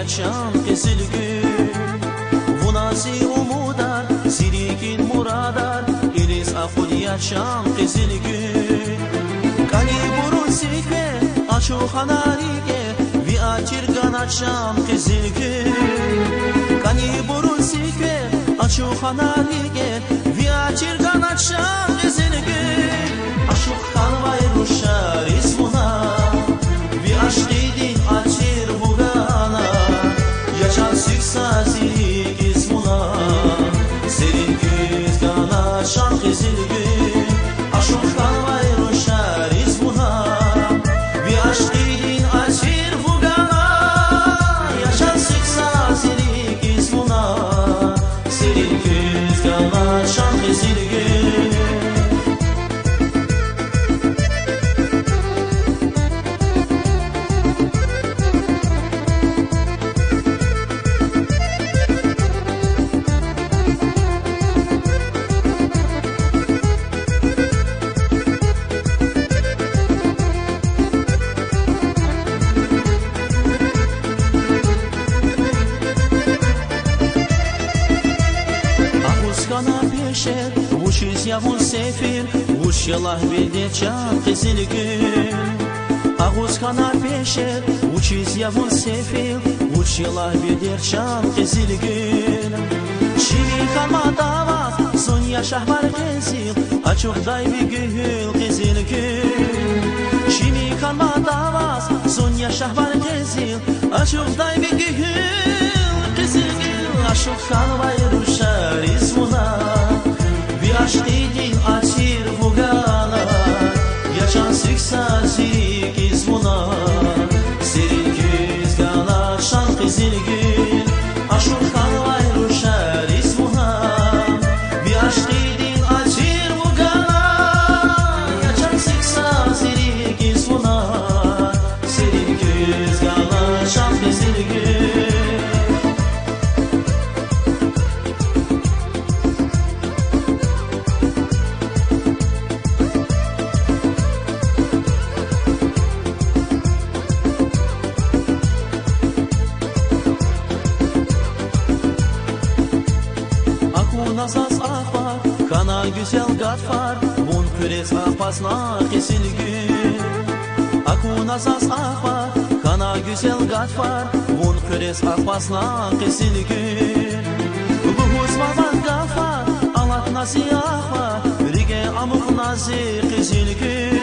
yaşam kesilgün Vunasi umudar Sirikin muradar Ilis akul yaşam kesilgün Kani burun sikve Aşu hanarike Vi açir ganacham kesilgün Kani burun sikve Aşu hanarike Vi açir ganacham kesilgün Aşu hanvay ruşar ismuna Vi aşkidin açir bugana Yaşan sıksa zilik ismuna Serin güz gana şan kesilgün Aşu hanvay ruşar ismuna Vi aşkidin açir bugana Yaşan sıksa zilik ismuna Serin güz gana şan kesilgün Kana peşer, uçiz yavun sefir, uç yalah bildeçan kesilgün. Ağuz kana peşer, uçiz yavun sefir, uç yalah bildeçan kesilgün. Şiri kalma davaz, son yaşahvar kesil, açık dayvi gühül kesilgün. Şiri kalma davaz, son yaşahvar kesil, açık dayvi gühül kesilgün. Aşık kalvay ruşar ismuna Vi aşkidin açir bugana Yaşan sıksa zilik ismuna Serin güz gana şan kesilgün Aşık kalvay ruşar ismuna Vi aşkidin açir bugana Yaşan sıksa zilik ismuna Serin güz gana şan kesilgün Nazas ahvar, kana güzel gatfar Bun küres ahpasna kesilgün Aku nazas ahvar, kana güzel gatfar Bun küres ahpasna kesilgün Bu huzmazan gafar, alat nasi ahvar Rige amuk nazi kesilgün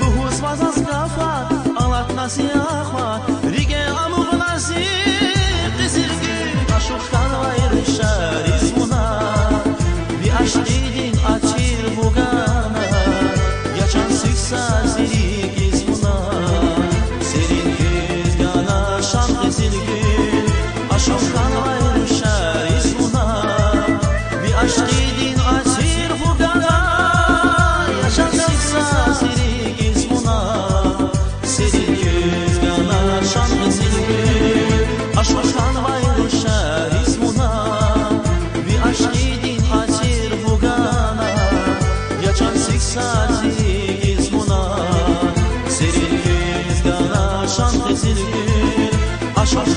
Bu huzmazan gafar, alat nasi ahvar Rige amuk nazi kesilgün Aşık kalvay rişar ismuna Aşkidin açir bugana Yaşan sıksa zilik ismuna Serin güz gana şan kesilgün Aşık kalvay rüşar ismuna Bir aşkidin açir bugana Yaşan sıksa zilik ismuna Serin güz gana şan kesilgün Aşık kalvay rüşar ismuna Bir aşkidin Sazi ismuna Serin güz gana şan kesilgün Aşk